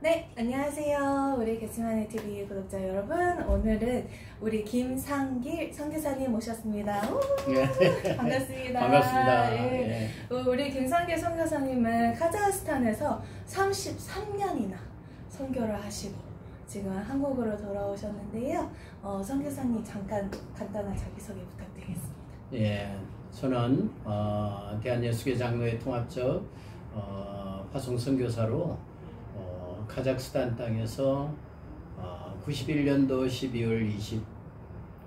네, 안녕하세요. 우리 게스만의 TV 구독자 여러분. 오늘은 우리 김상길 선교사님 모셨습니다. 네. 반갑습니다. 반갑습니다. 예. 우리 김상길 선교사님은 카자흐스탄에서 33년이나 선교를 하시고 지금 한국으로 돌아오셨는데요. 선교사님 잠깐 간단한 자기소개 부탁드리겠습니다. 예, 저는 대한예수교 장로회 통합적 파송 선교사로 카자흐스탄 땅에서 91년도 12월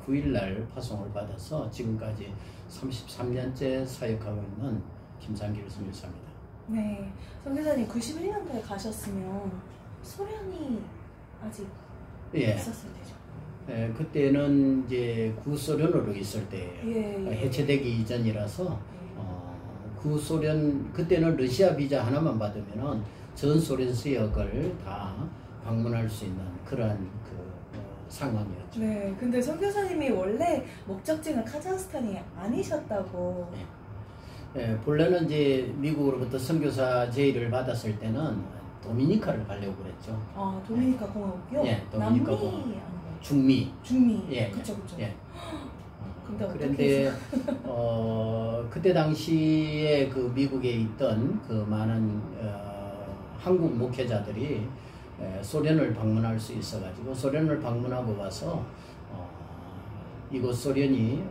29일 날 파송을 받아서 지금까지 33년째 사역하고 있는 김상길 선교사입니다. 네, 선교사님 91년도에 가셨으면 소련이 아직 있었을 때죠? 예, 그때는 이제 구소련으로 있을 때예요. 해체되기 이전이라서 구소련 그때는 러시아 비자 하나만 받으면은 전 소련 지역을 다 방문할 수 있는 그러한 상황이었죠. 네, 근데 선교사님이 원래 목적지는 카자흐스탄이 아니셨다고. 예, 본래는 이제 미국으로부터 선교사 제의를 받았을 때는 도미니카를 가려고 그랬죠. 아, 도미니카 공화국이요? 예, 도미니카 공화국. 중미. 예, 그쵸. 예. 그런데 그때 당시에 그 미국에 있던 그 많은 한국 목회자들이 소련을 방문할 수 있어가지고 소련을 방문하고 와서 이곳 소련이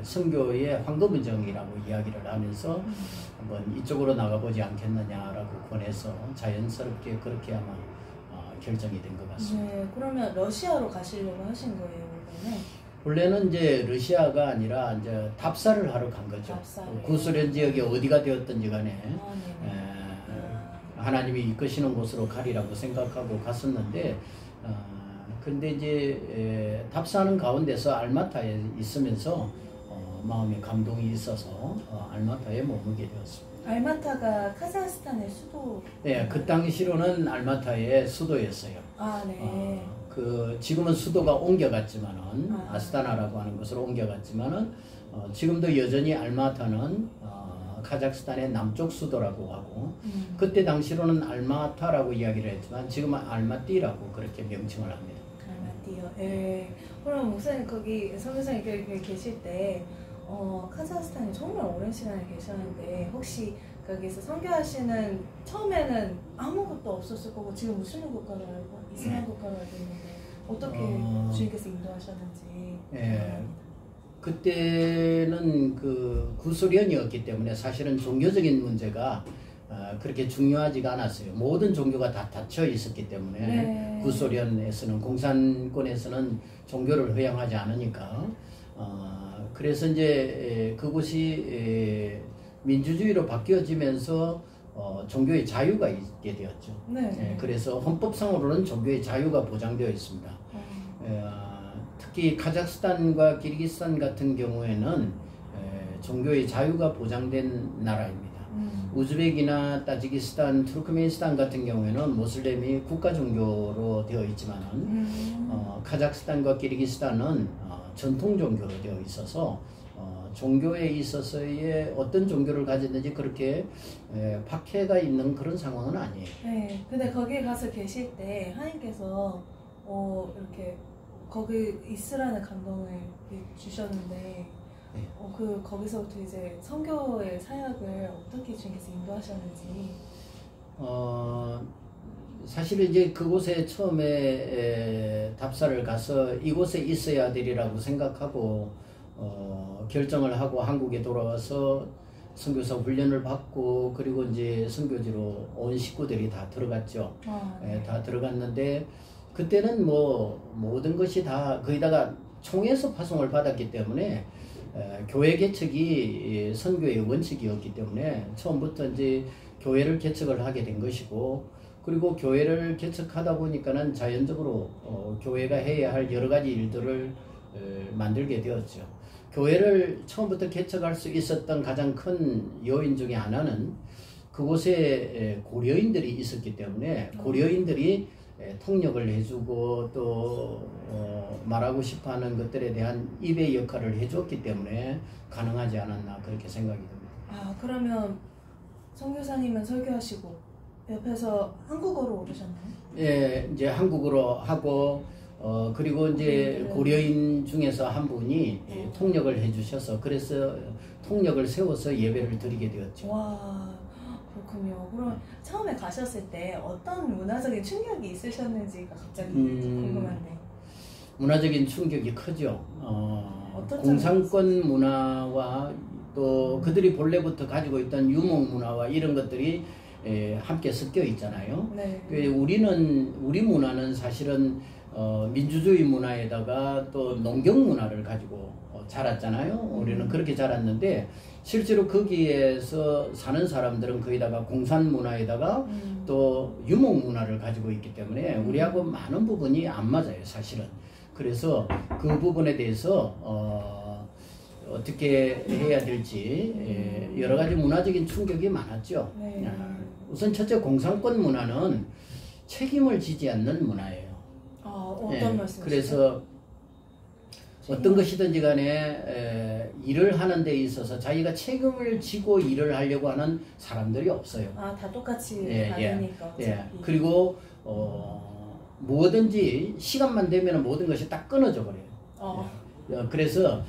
선교의 황금의정이라고 이야기를 하면서 한번 이쪽으로 나가보지 않겠느냐라고 권해서 자연스럽게 그렇게 아마 결정이 된 것 같습니다. 네, 그러면 러시아로 가시려고 하신 거예요, 원래는 이제 러시아가 아니라 이제 답사를 하러 간 거죠. 구소련 지역이 어디가 되었든지 간에 하나님이 이끄시는 곳으로 가리라고 생각하고 갔었는데 근데 이제 답사하는 가운데서 알마타에 있으면서 마음에 감동이 있어서 알마타에 머물게 되었습니다. 알마타가 카자흐스탄의 수도? 네, 그 당시로는 알마타의 수도였어요. 아, 네. 지금은 수도가 옮겨갔지만은 아스타나라고 하는 곳으로 옮겨갔지만은 지금도 여전히 알마타는 카자흐스탄의 남쪽 수도라고 하고 그때 당시로는 알마타라고 이야기를 했지만 지금은 알마띠라고 그렇게 명칭을 합니다. 알마띠요. 예. 그럼 목사님 거기 선교사님 교육에 계실 때 카자흐스탄에 정말 오랜 시간을 계셨는데 혹시 거기서 선교하시는 처음에는 아무것도 없었을 거고 지금 무슬림 국가로 알고 이슬람 국가로 알고 있는데 어떻게 주님께서 인도하셨는지. 예. 그때는 그 구소련이었기 때문에 사실은 종교적인 문제가 그렇게 중요하지가 않았어요. 모든 종교가 다 닫혀 있었기 때문에 구소련에서는 공산권에서는 종교를 허용하지 않으니까 그래서 이제 그곳이 민주주의로 바뀌어지면서 종교의 자유가 있게 되었죠. 그래서 헌법상으로는 종교의 자유가 보장되어 있습니다. 특히 카자흐스탄과 키르기스탄 같은 경우에는 종교의 자유가 보장된 나라입니다. 우즈벡이나 타지키스탄, 투르크메니스탄 같은 경우에는 모슬렘이 국가 종교로 되어 있지만은 카자흐스탄과 키르기스탄은 전통 종교로 되어 있어서 종교에 있어서의 어떤 종교를 가지든지 그렇게 박해가 있는 그런 상황은 아니에요. 네, 근데 거기에 가서 계실 때 하나님께서 이렇게 거기 있으라는 감동을 주셨는데 거기서부터 이제 선교의 사역을 어떻게 주님께서 인도하셨는지. 사실은 이제 그곳에 처음에 답사를 가서 이곳에 있어야 되리라고 생각하고 결정을 하고 한국에 돌아와서 선교사 훈련을 받고 그리고 이제 선교지로 온 식구들이 다 들어갔죠. 다 들어갔는데 그때는 뭐 모든 것이 다 거기다가 총에서 파송을 받았기 때문에 교회 개척이 선교의 원칙이었기 때문에 처음부터 이제 교회를 개척을 하게 된 것이고 그리고 교회를 개척하다 보니까는 자연적으로 교회가 해야 할 여러 가지 일들을 만들게 되었죠. 교회를 처음부터 개척할 수 있었던 가장 큰 요인 중에 하나는 그곳에 고려인들이 있었기 때문에 고려인들이 통역을 해주고 또 말하고 싶어하는 것들에 대한 입의 역할을 해줬기 때문에 가능하지 않았나 그렇게 생각이 듭니다. 그러면 선교사님은 설교하시고 옆에서 한국어로 오르셨나요? 예, 이제 한국어로 하고 그리고 이제 고려인 중에서 한 분이 통역을 해주셔서 그래서 통역을 세워서 예배를 드리게 되었죠. 와, 그렇군요. 그럼 처음에 가셨을 때 어떤 문화적인 충격이 있으셨는지가 갑자기 궁금한데. 문화적인 충격이 크죠. 어떤 공산권 문화와 또 그들이 본래부터 가지고 있던 유목 문화와 이런 것들이 함께 섞여 있잖아요. 네. 우리 문화는 사실은 민주주의 문화에다가 또 농경 문화를 가지고 자랐잖아요. 우리는 그렇게 자랐는데 실제로 거기에서 사는 사람들은 거기다가 공산 문화에다가 또 유목 문화를 가지고 있기 때문에 우리하고 많은 부분이 안 맞아요, 사실은. 그래서 그 부분에 대해서 어떻게 해야 될지 여러 가지 문화적인 충격이 많았죠. 네. 우선 첫째, 공산권 문화는 책임을 지지 않는 문화예요. 어떤 말씀이시죠? 그래서 어떤 것이든지 간에 일을 하는 데 있어서 자기가 책임을 지고 일을 하려고 하는 사람들이 없어요. 다 똑같이 예, 받으니까. 예. 그리고 뭐든지 시간만 되면 모든 것이 딱 끊어져 버려요. 그래서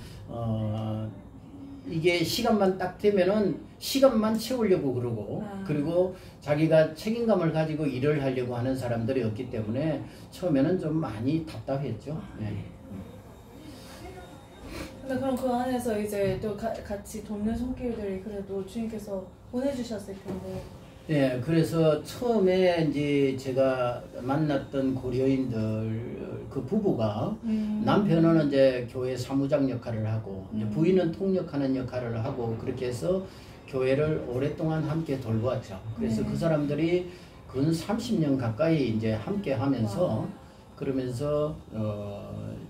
이게 시간만 딱 되면은 시간만 채우려고 그러고 그리고 자기가 책임감을 가지고 일을 하려고 하는 사람들이 없기 때문에 처음에는 좀 많이 답답했죠. 근데 그럼 그 안에서 이제 또 같이 돕는 손길들이 그래도 주님께서 보내주셨을 텐데. 네, 그래서 처음에 이제 제가 만났던 고려인들 그 부부가 남편은 이제 교회 사무장 역할을 하고 이제 부인은 통역하는 역할을 하고 그렇게 해서 교회를 오랫동안 함께 돌보았죠. 그래서 그 사람들이 근 30년 가까이 이제 함께 하면서 그러면서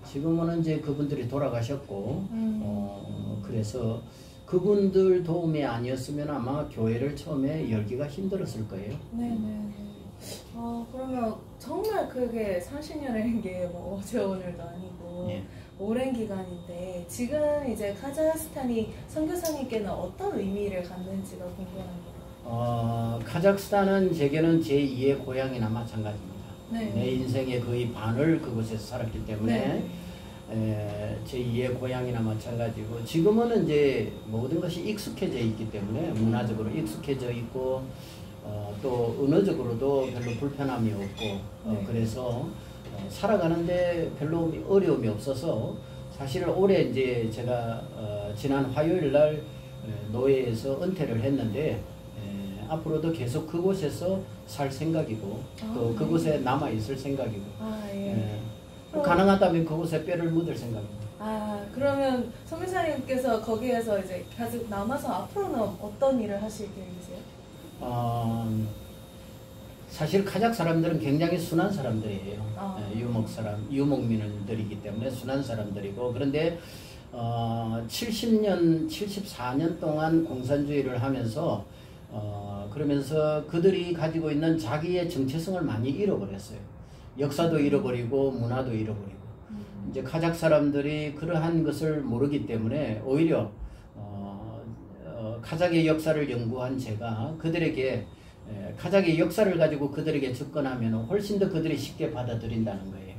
지금은 이제 그분들이 돌아가셨고 그래서 그분들 도움이 아니었으면 아마 교회를 처음에 열기가 힘들었을 거예요. 네네. 그러면 정말 그게 30년이라는 게 뭐 어제 오늘도 아니고 오랜 기간인데 지금 이제 카자흐스탄이 선교사님께는 어떤 의미를 갖는지가 궁금합니다. 카자흐스탄은 제게는 제2의 고향이나 마찬가지입니다. 네. 내 인생의 거의 반을 그곳에서 살았기 때문에 제2의 고향이나 마찬가지고 지금은 이제 모든 것이 익숙해져 있기 때문에 문화적으로 익숙해져 있고 또 언어적으로도 별로 불편함이 없고 그래서 살아가는데 별로 어려움이 없어서 사실 올해 이제 제가 지난 화요일 날 노예에서 은퇴를 했는데 앞으로도 계속 그곳에서 살 생각이고 또 그곳에 남아 있을 생각이고 가능하다면 그곳에 뼈를 묻을 생각입니다. 그러면 선교사님께서 거기에서 이제 계속 남아서 앞으로는 어떤 일을 하실 계획이세요? 사실 카자흐 사람들은 굉장히 순한 사람들이에요. 유목민들이기 때문에 순한 사람들이고 그런데 70년, 74년 동안 공산주의를 하면서 그러면서 그들이 가지고 있는 자기의 정체성을 많이 잃어버렸어요. 역사도 잃어버리고 문화도 잃어버리고 이제 카자흐 사람들이 그러한 것을 모르기 때문에 오히려 카자흐의 역사를 연구한 제가 그들에게 카자흐의 역사를 가지고 그들에게 접근하면 훨씬 더 그들이 쉽게 받아들인다는 거예요.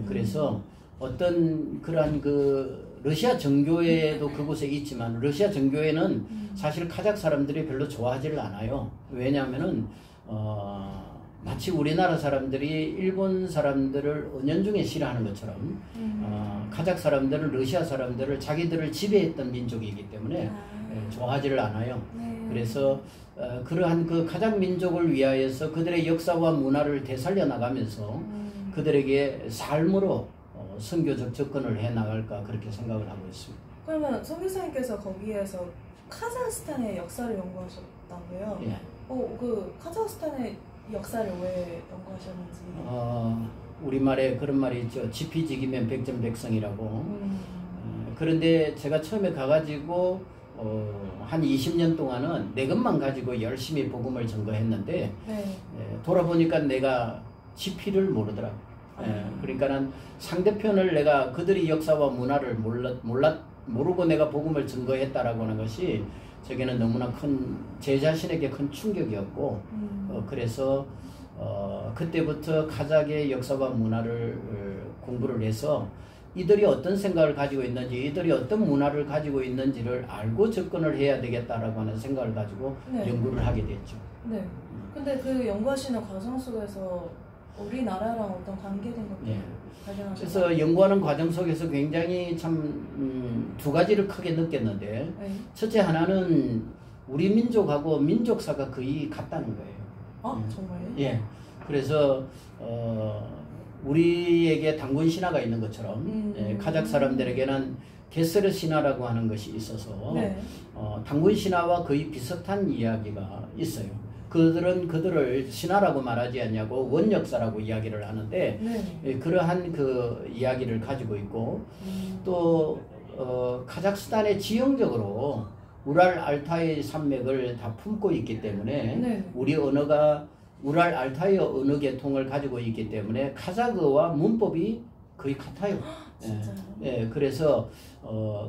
그래서 어떤 그러한 러시아 정교회도 그곳에 있지만 러시아 정교회는 사실 카자흐 사람들이 별로 좋아하지를 않아요. 왜냐하면은 마치 우리나라 사람들이 일본 사람들을 은연중에 싫어하는 것처럼 카자흐 사람들은 러시아 사람들을 자기들을 지배했던 민족이기 때문에 좋아하지를 않아요. 그래서 그러한 그 카자흐 민족을 위하여서 그들의 역사와 문화를 되살려 나가면서 그들에게 삶으로 선교적 접근을 해 나갈까 그렇게 생각을 하고 있습니다. 그러면 선교사님께서 거기에서 카자흐스탄의 역사를 연구하셨다고요? 그 카자흐스탄의 역사를 왜 연구하셨는지? 우리말에 그런 말이 있죠. 지피지기면 백전백승이라고. 그런데 제가 처음에 가가지고 한 20년 동안은 내 것만 가지고 열심히 복음을 전거했는데 돌아보니까 내가 지피를 모르더라고. 그러니까는 상대편을 내가 그들의 역사와 문화를 모르고 내가 복음을 전거했다라고 하는 것이 저게는 너무나 제 자신에게 큰 충격이었고 그래서 그때부터 카자흐의 역사와 문화를 공부를 해서 이들이 어떤 생각을 가지고 있는지, 이들이 어떤 문화를 가지고 있는지를 알고 접근을 해야 되겠다라고 하는 생각을 가지고 네. 연구를 하게 됐죠. 네. 근데 그 연구하시는 과정 속에서 우리나라랑 어떤 관계된 것도 네. 발견하셨나요? 그래서 연구하는 과정 속에서 굉장히 참 두 가지를 크게 느꼈는데, 네. 첫째 하나는 우리 민족하고 민족사가 거의 같다는 거예요. 아, 정말요? 예. 그래서 우리에게 단군 신화가 있는 것처럼 카자흐 사람들에게는 게스르 신화라고 하는 것이 있어서 네. 단군 신화와 거의 비슷한 이야기가 있어요. 그들은 그들을 신화라고 말하지 않냐고 원역사라고 이야기를 하는데 네. 그러한 그 이야기를 가지고 있고 또 카자흐스탄의 지형적으로 우랄 알타이 산맥을 다 품고 있기 때문에 네. 우리 언어가 우랄 알타이 언어 계통을 가지고 있기 때문에 카자흐어와 문법이 거의 같아요. 진짜요? 예, 그래서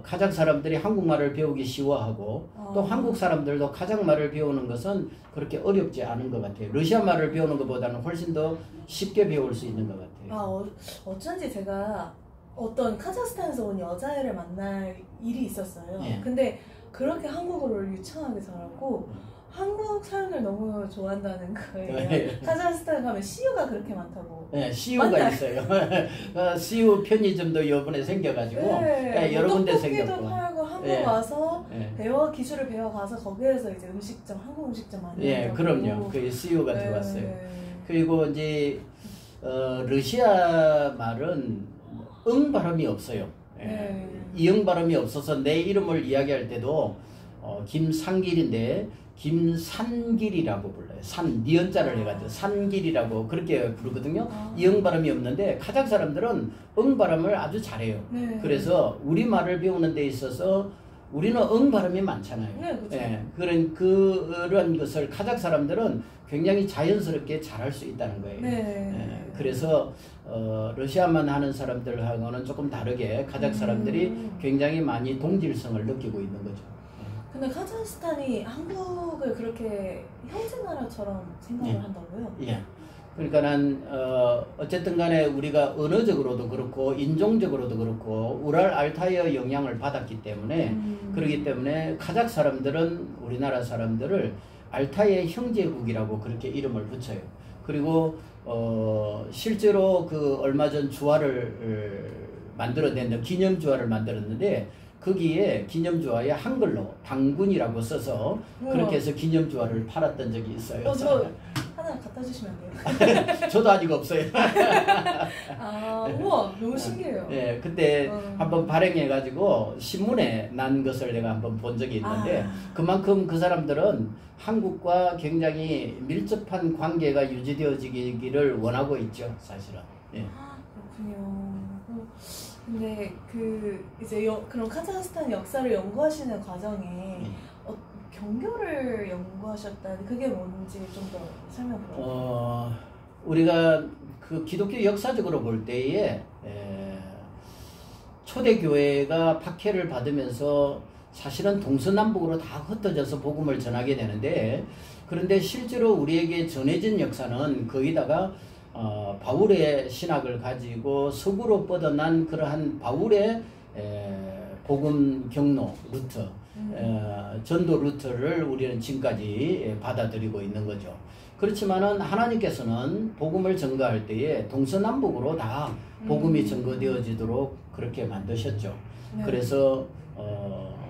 카자흐 사람들이 한국말을 배우기 쉬워하고 또 한국 사람들도 카자흐 말을 배우는 것은 그렇게 어렵지 않은 것 같아요. 러시아 말을 배우는 것보다는 훨씬 더 쉽게 배울 수 있는 것 같아요. 어쩐지 제가 어떤 카자흐스탄에서 온 여자애를 만날 일이 있었어요. 예. 근데 그렇게 한국어를 유창하게 잘하고 한국 사람들 너무 좋아한다는 거예요. 네. 카자흐스탄 가면 CU가 그렇게 많다고. 네, CU가 맞나요? 있어요. CU 편의점도 이번에 생겨가지고 네. 여러 군데 떡볶이도 생겼고. 팔고 한국 네. 와서 네. 기술을 배워가서 거기에서 이제 한국 음식점 많이 예, 한다고. 그럼요. 그 CU가 네. 들어왔어요. 그리고 이제 러시아 말은 응 발음이 없어요. 예. 네. 이응 발음이 없어서 내 이름을 이야기할 때도 김상길인데 김산길이라고 불러요. 니은자를 해가지고 산길이라고 그렇게 부르거든요. 이응 발음이 없는데 카자흐 사람들은 응 발음을 아주 잘해요. 네. 그래서 우리말을 배우는 데 있어서 우리는 응 발음이 많잖아요. 네, 그렇죠. 예, 그런 것을 카자흐 사람들은 굉장히 자연스럽게 잘할 수 있다는 거예요. 네. 예, 그래서 러시아만 하는 사람들하고는 조금 다르게 카자흐 사람들이 굉장히 많이 동질성을 느끼고 있는 거죠. 근데 카자흐스탄이 한국을 그렇게 형제 나라처럼 생각을 예. 한다고요? 예. 그러니까는 어쨌든 간에 우리가 언어적으로도 그렇고 인종적으로도 그렇고 우랄 알타이어 영향을 받았기 때문에 그렇기 때문에 카자흐 사람들은 우리나라 사람들을 알타이의 형제국이라고 그렇게 이름을 붙여요. 그리고 실제로 그 얼마 전 주화를 만들어냈는 기념 주화를 만들었는데 거기에 기념주화에 한글로 당군이라고 써서 그렇게 해서 기념주화를 팔았던 적이 있어요. 저 하나 갖다 주시면 안 돼요? 저도 아직 없어요. 우와, 너무 신기해요. 예, 그때 한번 발행해가지고 신문에 난 것을 내가 한번 본 적이 있는데 그만큼 그 사람들은 한국과 굉장히 밀접한 관계가 유지되어지기를 원하고 있죠, 사실은. 예. 그렇군요. 근데 이제 그런 카자흐스탄 역사를 연구하시는 과정에 경교를 연구하셨다는 그게 뭔지 좀 더 설명 부탁드립니다. 우리가 그 기독교 역사적으로 볼 때에 초대교회가 박해를 받으면서 사실은 동서남북으로 다 흩어져서 복음을 전하게 되는데 그런데 실제로 우리에게 전해진 역사는 거기다가 바울의 신학을 가지고 서구로 뻗어난 그러한 바울의 복음 경로 루트, 전도 루트를 우리는 지금까지 받아들이고 있는 거죠. 그렇지만은 하나님께서는 복음을 전가할 때에 동서남북으로 다 복음이 전거되어지도록 그렇게 만드셨죠. 네. 그래서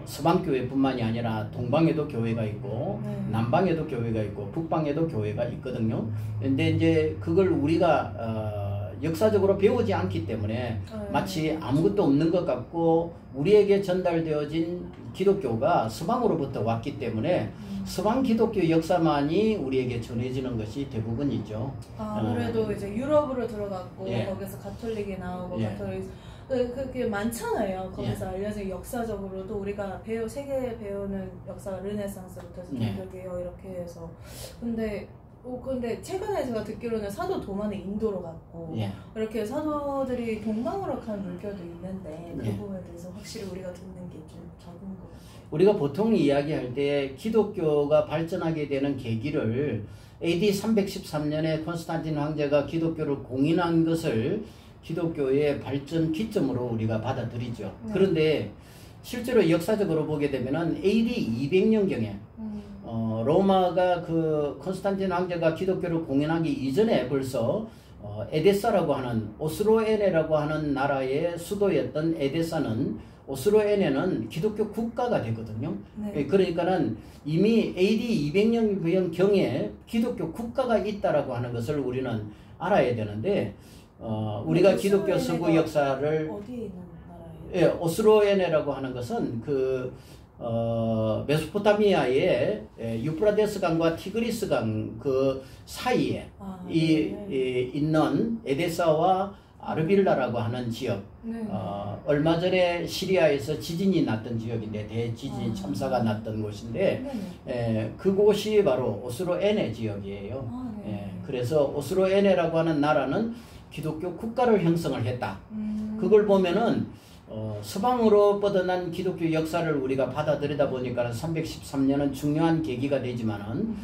서방교회뿐만이 아니라 동방에도 교회가 있고 남방에도 교회가 있고 북방에도 교회가 있거든요. 근데 이제 그걸 우리가 역사적으로 배우지 않기 때문에 마치 아무것도 없는 것 같고 우리에게 전달되어진 기독교가 서방으로부터 왔기 때문에 서방 기독교 역사만이 우리에게 전해지는 것이 대부분이죠. 아무래도 이제 유럽으로 들어갔고 예. 거기서 가톨릭이 나오고 예. 가톨릭 그게 많잖아요. 거기서 예. 알려진 역사적으로도 우리가 세계 배우는 역사가 르네상스부터 해서 예. 종교개혁 이렇게 해서 근데 근데 최근에 제가 듣기로는 사도 도마는 인도로 갔고 예. 이렇게 사도들이 동방으로 간 물결도 있는데 그 예. 부분에 대해서 확실히 우리가 듣는 게 좀 적은 것 같아요. 우리가 보통 이야기할 때 기독교가 발전하게 되는 계기를 AD 313년에 콘스탄틴 황제가 기독교를 공인한 것을 기독교의 발전 기점으로 우리가 받아들이죠. 그런데 실제로 역사적으로 보게 되면은 AD 200년경에 로마가 그 콘스탄틴 황제가 기독교를 공인하기 이전에 벌써 에데사라고 하는 오스로에네라고 하는 나라의 수도였던 에데사는 오스로에네는 기독교 국가가 되거든요. 네. 그러니까는 이미 AD 200년 경에 기독교 국가가 있다라고 하는 것을 우리는 알아야 되는데 우리가 기독교 서구 역사를 어디에 있는 나라예요? 예, 오스로에네라고 하는 것은 그 메소포타미아의 유프라데스 강과 티그리스 강 그 사이에 있는 에데사와 아르빌라라고 하는 지역. 얼마 전에 시리아에서 지진이 났던 지역인데 대지진 참사가 났던 곳인데 그곳이 바로 오스로에네 지역이에요. 그래서 오스로에네라고 하는 나라는 기독교 국가를 형성을 했다. 그걸 보면은 서방으로 뻗어난 기독교 역사를 우리가 받아들이다 보니까 313년은 중요한 계기가 되지만은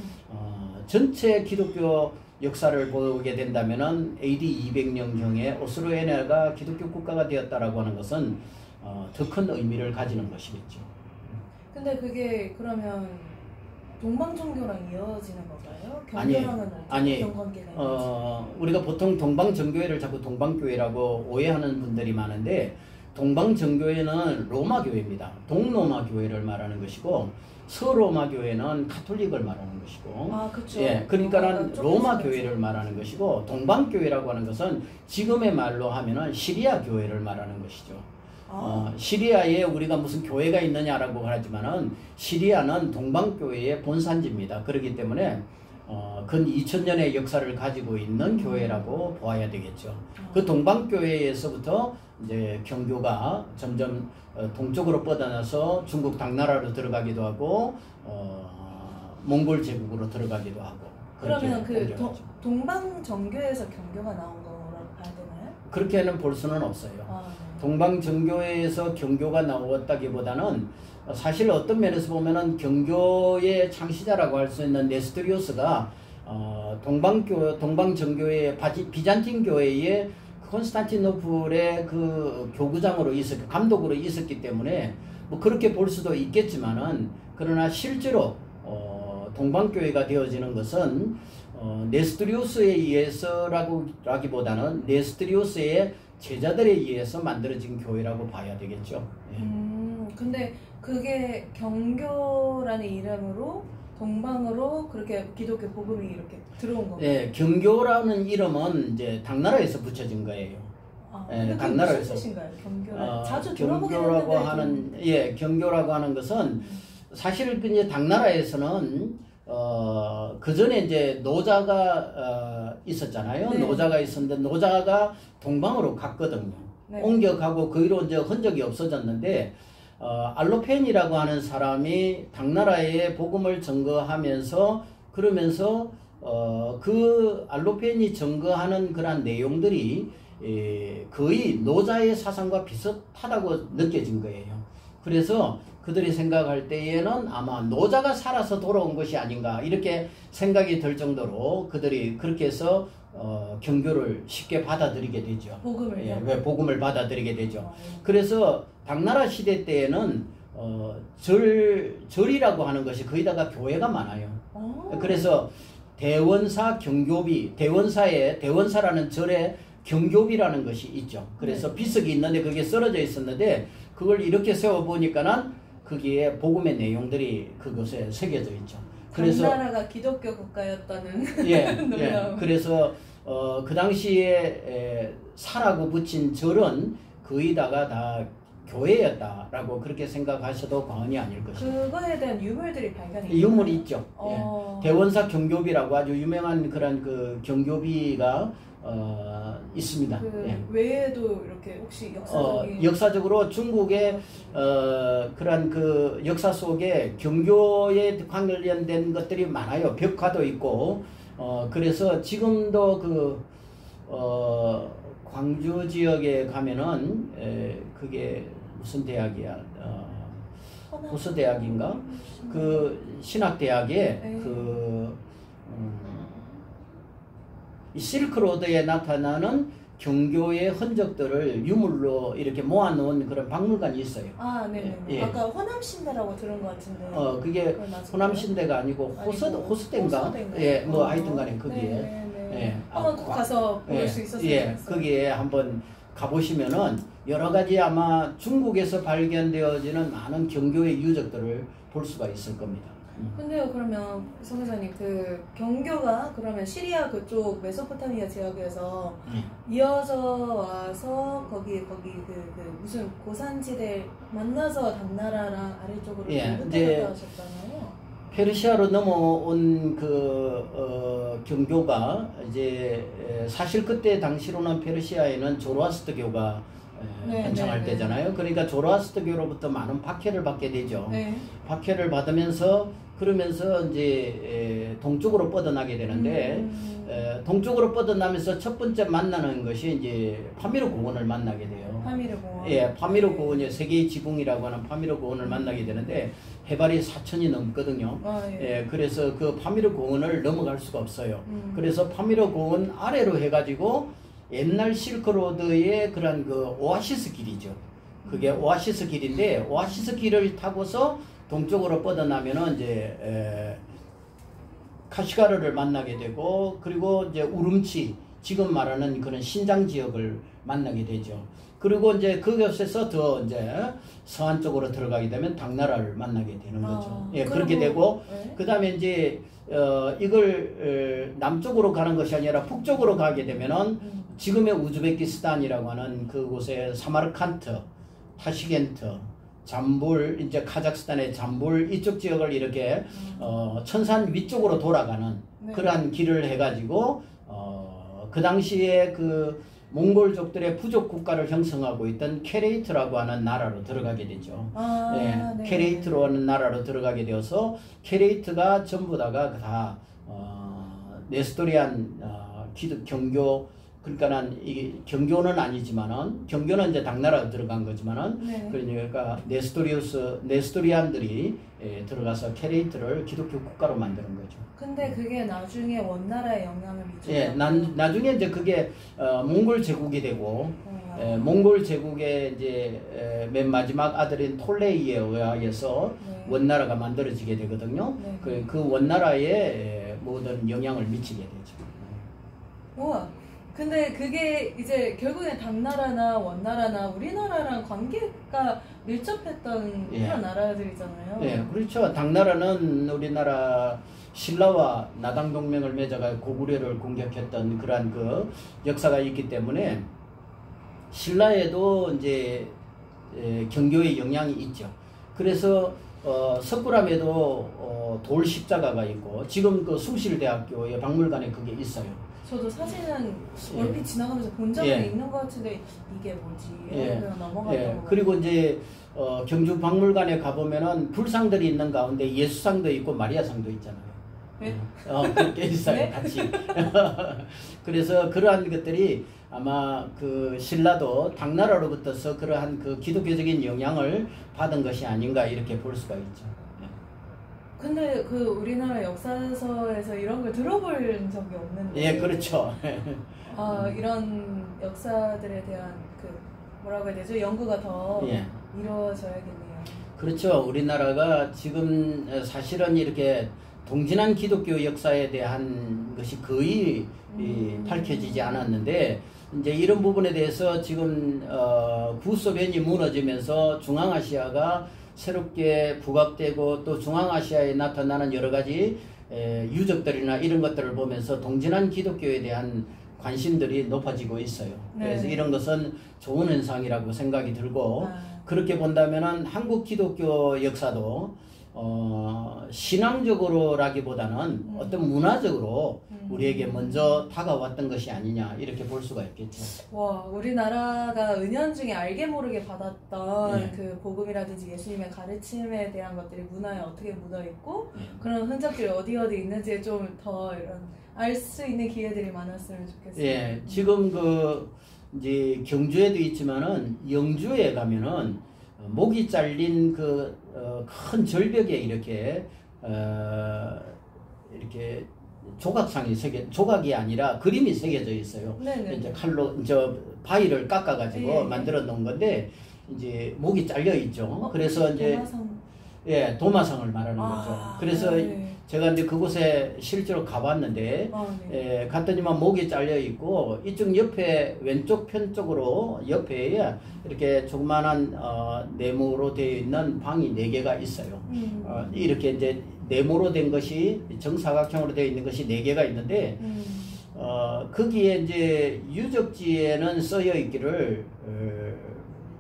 전체 기독교 역사를 보게 된다면은 AD 200년경에 오스로에네가 기독교 국가가 되었다라고 하는 것은 더 큰 의미를 가지는 것이겠죠. 근데 그게 그러면 동방종교랑 이어지는 건가요? 경교랑은 어떤 관계가 있는지? 우리가 보통 동방정교회를 자꾸 동방교회라고 오해하는 분들이 많은데 동방정교회는 로마교회입니다. 동로마 교회를 말하는 것이고 서로마 교회는 가톨릭을 말하는 것이고 그렇죠. 예, 그러니까는 로마 교회를 말하는 것이고 동방교회라고 하는 것은 지금의 말로 하면은 시리아 교회를 말하는 것이죠. 시리아에 우리가 무슨 교회가 있느냐라고 하지만은 시리아는 동방교회의 본산지입니다. 그렇기 때문에 근 2000년의 역사를 가지고 있는 교회라고 보아야 되겠죠. 그 동방교회에서부터 이제 경교가 점점 동쪽으로 뻗어나서 중국 당나라로 들어가기도 하고 몽골 제국으로 들어가기도 하고. 그러면 그 동방정교에서 경교가 나온 거라고 봐야 되나요? 그렇게는 볼 수는 없어요. 동방정교에서 경교가 나왔다기보다는 사실 어떤 면에서 보면은 경교의 창시자라고 할 수 있는 네스토리우스가 동방정교의 비잔틴 교회의 콘스탄티노플의 그 교구장으로 감독으로 있었기 때문에 뭐 그렇게 볼 수도 있겠지만은 그러나 실제로 동방교회가 되어지는 것은 네스토리우스에 의해서라기보다는 네스토리우스의 제자들에 의해서 만들어진 교회라고 봐야 되겠죠. 근데 그게 경교라는 이름으로 동방으로 그렇게 기독교 복음이 이렇게 들어온 건가요? 네, 경교라는 이름은 이제 당나라에서 붙여진 거예요. 당나라에서. 무슨 뜻인가요? 경교라. 자주 들어보긴 했는데. 경교라고 하는 것은 사실 이제 당나라에서는 그 전에 이제 노자가 있었잖아요. 네. 노자가 있었는데 노자가 동방으로 갔거든요. 네. 옮겨가고 그 이후로 이제 흔적이 없어졌는데 알로펜이라고 하는 사람이 당나라에 복음을 증거하면서 그러면서 그 알로펜이 증거하는 그런 내용들이 거의 노자의 사상과 비슷하다고 느껴진 거예요. 그래서 그들이 생각할 때에는 아마 노자가 살아서 돌아온 것이 아닌가 이렇게 생각이 들 정도로 그들이 그렇게 해서 경교를 쉽게 받아들이게 되죠. 복음을요? 왜 복음을 받아들이게 되죠. 그래서 당나라 시대 때에는 절이라고 하는 것이 거기다가 교회가 많아요. 그래서 대원사 경교비, 대원사라는 절에 경교비라는 것이 있죠. 그래서 비석이 있는데 그게 쓰러져 있었는데 그걸 이렇게 세워보니까는 거기에 복음의 내용들이 그것에 새겨져 있죠. 그래서 당나라가 기독교 국가였다는. 그래서 그 당시에 사라고 붙인 절은 거의다가 다 교회였다라고 그렇게 생각하셔도 과언이 아닐 것입니다. 그거에 대한 유물들이 발견이 유물이 있죠. 대원사 경교비라고 아주 유명한 그런 그 경교비가 있습니다. 외에도 이렇게 혹시 역사적으로 중국의 그런 그 역사 속에 경교에 관련된 것들이 많아요. 벽화도 있고 그래서 지금도 광주 지역에 가면은 그게 무슨 대학이야? 호서대학인가? 그 신학대학에 이 실크로드에 나타나는 경교의 흔적들을 유물로 이렇게 모아놓은 그런 박물관이 있어요. 아, 네네. 예. 아까 호남신대라고 들은 것 같은데. 그게 호남신대가 아니고 호서대인가? 예, 뭐 하여튼간에 거기에. 예. 한번 꼭 가서 볼 수 있었으면 좋겠어요. 거기에 한번 가보시면은 여러 가지 아마 중국에서 발견되어지는 많은 경교의 유적들을 볼 수가 있을 겁니다. 근데요, 그러면 성교사님, 그 경교가 그러면 시리아 그쪽 메소포타미아 지역에서 이어져 와서 거기 무슨 고산지대 만나서 당나라랑 아래쪽으로 흩어졌다 하셨잖아요. 페르시아로 넘어온 경교가 이제 사실 그때 당시로는 페르시아에는 조로아스터교가 번창할 때잖아요. 그러니까 조로아스터교로부터 많은 박해를 받게 되죠. 박해를 받으면서 그러면서 이제 동쪽으로 뻗어나게 되는데 동쪽으로 뻗어나면서 첫 번째 만나는 것이 이제 파미르 고원을 만나게 돼요. 파미르 고원. 예, 파미르 고원이 세계의 지붕이라고 하는 파미르 고원을 만나게 되는데 해발이 4,000이 넘거든요. 예, 그래서 그 파미르 고원을 넘어갈 수가 없어요. 그래서 파미르 고원 아래로 해가지고 옛날 실크로드의 그런 그 오아시스 길이죠. 그게 오아시스 길인데 오아시스 길을 타고서 동쪽으로 뻗어나면은 이제 카시가르를 만나게 되고 그리고 이제 우름치 지금 말하는 그런 신장 지역을 만나게 되죠. 그리고 이제 그곳에서 더 이제 서안 쪽으로 들어가게 되면 당나라를 만나게 되는 거죠. 예, 그렇게 되고 그다음에 이제 이걸 남쪽으로 가는 것이 아니라 북쪽으로 가게 되면은 지금의 우즈베키스탄이라고 하는 그곳에 사마르칸트, 타시겐트, 잠불, 이제 카자흐스탄의 잠불 이쪽 지역을 이렇게 천산 위쪽으로 돌아가는 그러한 길을 해가지고 그 당시에 그 몽골족들의 부족 국가를 형성하고 있던 케레이트라고 하는 나라로 들어가게 되죠. 케레이트로 하는 나라로 들어가게 되어서 케레이트가 전부 다가 다 네스토리안 경교 그러니까는 이게 경교는 아니지만은 경교는 이제 당나라가 들어간 거지만은 그러니까 네스토리안들이 들어가서 케레이트를 기독교 국가로 만드는 거죠. 근데 그게 나중에 원나라에 영향을 미치죠. 예, 나중에 이제 그게 몽골 제국이 되고 몽골 제국의 이제 맨 마지막 아들인 톨레이에 의해서 원나라가 만들어지게 되거든요. 그 원나라에 모든 영향을 미치게 되죠. 우와. 근데 그게 이제 결국엔 당나라나 원나라나 우리나라랑 관계가 밀접했던 그런 나라들이잖아요. 예, 그렇죠. 당나라는 우리나라 신라와 나당 동맹을 맺어가 고구려를 공격했던 그러한 그 역사가 있기 때문에 신라에도 이제 경교의 영향이 있죠. 그래서 석굴암에도 돌 십자가가 있고 지금 그 숭실대학교의 박물관에 그게 있어요. 저도 사진은 얼핏 지나가면서 본 적은 있는 것 같은데 이게 뭐지? 그냥 넘어갔던 거. 그리고 이제 경주 박물관에 가보면은 불상들이 있는 가운데 예수상도 있고 마리아상도 있잖아요. 그렇게 있어요. 같이. 그래서 그러한 것들이 아마 그 신라도 당나라로부터서 그러한 그 기독교적인 영향을 받은 것이 아닌가 이렇게 볼 수가 있죠. 근데 그 우리나라 역사서에서 이런 걸 들어볼 적이 없는데. 예, 그렇죠. 이런 역사들에 대한 그 뭐라고 해야 되죠? 연구가 더 이루어져야겠네요. 그렇죠. 우리나라가 지금 사실은 이렇게 동진한 기독교 역사에 대한 것이 거의 밝혀지지 않았는데 이제 이런 부분에 대해서 지금 구소련이 무너지면서 중앙아시아가 새롭게 부각되고 또 중앙아시아에 나타나는 여러 가지 유적들이나 이런 것들을 보면서 동진한 기독교에 대한 관심들이 높아지고 있어요. 그래서 이런 것은 좋은 현상이라고 생각이 들고 그렇게 본다면은 한국 기독교 역사도 신앙적으로라기보다는 어떤 문화적으로 우리에게 먼저 다가왔던 것이 아니냐 이렇게 볼 수가 있겠죠. 와, 우리나라가 은연중에 알게 모르게 받았던 그 복음이라든지 예수님의 가르침에 대한 것들이 문화에 어떻게 묻어있고 그런 흔적들이 어디 있는지에 좀 더 이런 알 수 있는 기회들이 많았으면 좋겠어요. 예, 지금 이제 경주에도 있지만은 영주에 가면은 목이 잘린 큰 절벽에 이렇게 조각이 아니라 그림이 새겨져 있어요. 네네. 이제 칼로 바위를 깎아가지고 예, 예. 만들어 놓은 건데 이제 목이 잘려 있죠. 그래서 이제 도마상. 예, 도마상을 말하는 거죠. 그래서 네. 제가 이제 그곳에 실제로 가봤는데 네. 갔더니만 목이 잘려 있고 이쪽 옆에 왼쪽 편 쪽으로 옆에 이렇게 조그만한 네모로 되어 있는 방이 4개가 있어요. 이렇게 이제 네모로 된 것이 정사각형으로 되어 있는 것이 4개가 있는데 거기에 이제 유적지에는 쓰여 있기를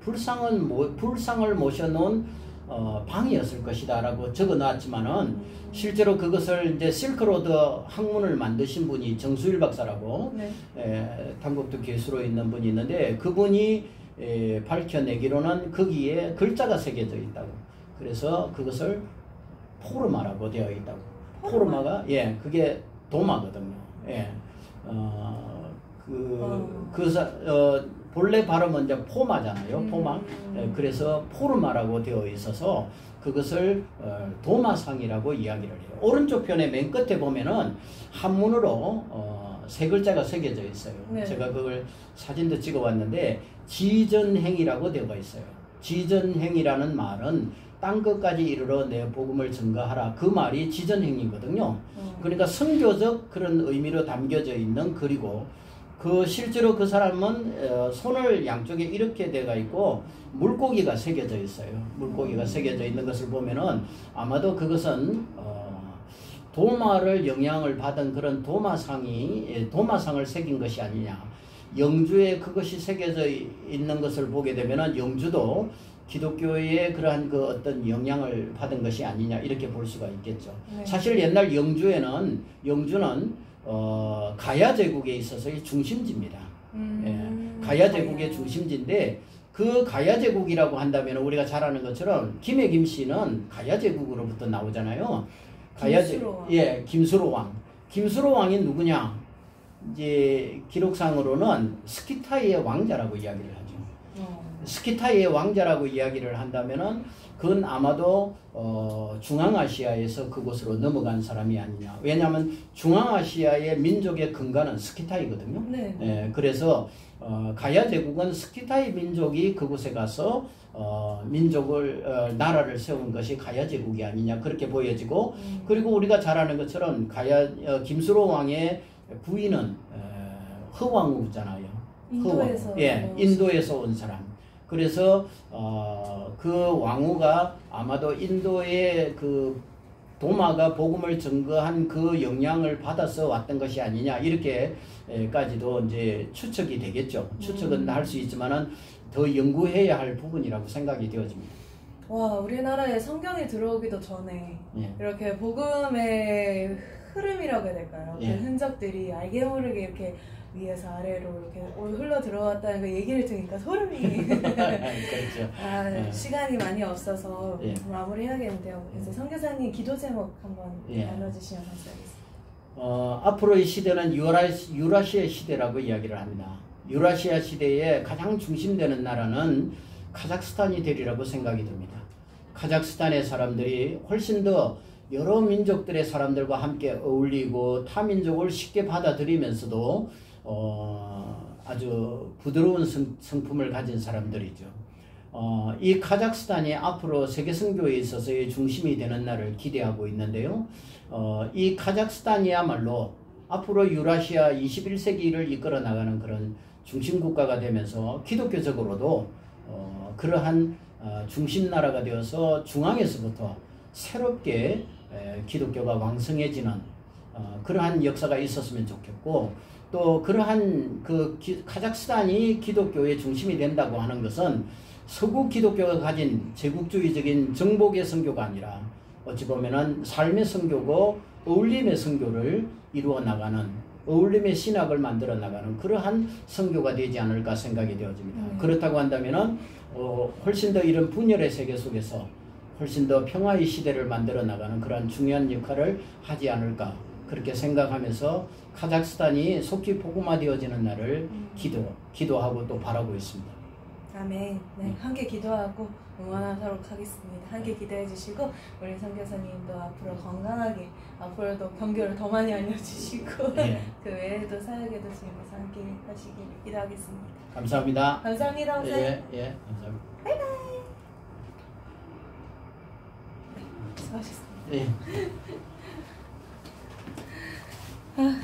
불상을 모셔놓은 방이었을 것이다라고 적어 놨지만은 실제로 그것을 이제 실크로드 학문을 만드신 분이 정수일 박사라고 네. 당국도 교수로 있는 분이 있는데 그분이 밝혀내기로는 거기에 글자가 새겨져 있다고. 그래서 그것을 포르마라고 되어 있다고. 포르마가 그게 도마거든요. 예. 본래 발음은 이제 포마잖아요. 포마. 그래서 포르마라고 되어 있어서 그것을 도마상이라고 이야기를 해요. 오른쪽 편에 맨 끝에 보면은 한문으로 3글자가 새겨져 있어요. 네. 제가 그걸 사진도 찍어왔는데 지전행이라고 되어 있어요. 지전행이라는 말은 땅 끝까지 이르러 내 복음을 증거하라. 그 말이 지전행이거든요. 그러니까 선교적 그런 의미로 담겨져 있는 글이고 실제로 그 사람은 손을 양쪽에 이렇게 돼가 있고 물고기가 새겨져 있어요. 물고기가 새겨져 있는 것을 보면은 아마도 그것은 도마를 영향을 받은 그런 도마상을 새긴 것이 아니냐. 영주에 그것이 새겨져 있는 것을 보게 되면은 영주도 기독교의 그러한 어떤 영향을 받은 것이 아니냐 이렇게 볼 수가 있겠죠. 네. 사실 옛날 영주는 가야 제국에 있어서의 중심지입니다. 가야 제국의 중심지인데 그 가야 제국이라고 한다면 우리가 잘 아는 것처럼 김해김 씨는 가야 제국으로부터 나오잖아요. 김수로 왕. 김수로 왕이 누구냐? 이제 기록상으로는 스키타이의 왕자라고 이야기를 하죠. 스키타이의 왕자라고 이야기를 한다면은 그건 아마도 중앙아시아에서 그곳으로 넘어간 사람이 아니냐. 왜냐하면 중앙아시아의 민족의 근간은 스키타이거든요. 네. 그래서 가야 제국은 스키타이 민족이 그곳에 가서 나라를 세운 것이 가야 제국이 아니냐 그렇게 보여지고 그리고 우리가 잘 아는 것처럼 김수로 왕의 부인은 허왕우잖아요. 인도에서 온 사람. 그래서 그 왕후가 아마도 인도의 그 도마가 복음을 증거한 그 영향을 받아서 왔던 것이 아니냐 이렇게까지도 이제 추측이 되겠죠. 추측은 할 수 있지만은 더 연구해야 할 부분이라고 생각이 되어집니다. 와, 우리나라에 성경이 들어오기도 전에 이렇게 복음의 흐름이라고 해야 될까요? 그 흔적들이 알게 모르게 이렇게 위에서 아래로 이렇게 흘러 들어왔다는 그 얘기를 들으니까 소름이 그렇죠. 시간이 많이 없어서 마무리해야겠는데요. 그래서 선교사님 기도 제목 한번 나눠주시면 감사하겠습니다. 앞으로의 시대는 유라시아 시대라고 이야기를 합니다. 유라시아 시대의 가장 중심되는 나라는 카자흐스탄이 되리라고 생각이 듭니다. 카자흐스탄의 사람들이 훨씬 더 여러 민족들의 사람들과 함께 어울리고 타 민족을 쉽게 받아들이면서도 아주 부드러운 성품을 가진 사람들이죠. 이 카자흐스탄이 앞으로 세계선교에 있어서의 중심이 되는 날을 기대하고 있는데요. 이 카자흐스탄이야말로 앞으로 유라시아 21세기를 이끌어 나가는 그런 중심국가가 되면서 기독교적으로도 그러한 중심나라가 되어서 중앙에서부터 새롭게 기독교가 왕성해지는 그러한 역사가 있었으면 좋겠고 또 그러한 카자흐스탄이 기독교의 중심이 된다고 하는 것은 서구 기독교가 가진 제국주의적인 정복의 선교가 아니라 어찌 보면은 삶의 선교고 어울림의 선교를 이루어 나가는 어울림의 신학을 만들어 나가는 그러한 선교가 되지 않을까 생각이 되어집니다. 그렇다고 한다면은 훨씬 더 이런 분열의 세계 속에서 훨씬 더 평화의 시대를 만들어 나가는 그러한 중요한 역할을 하지 않을까 그렇게 생각하면서 카자흐스탄이 속히 복음화되어지는 날을 기도하고 또 바라고 있습니다. 아멘. 네, 함께 기도하고 응원하도록 하겠습니다. 함께 기도해 주시고 우리 선교사님도 앞으로 건강하게 앞으로도 경교를 더 많이 알려주시고 예. 그 외에도 사역에도 주님께서 함께 하시길 기도하겠습니다. 감사합니다. 감사합니다. 목사님. 예, 감사합니다. 바이바이. 수고하셨습니다. 예. 아.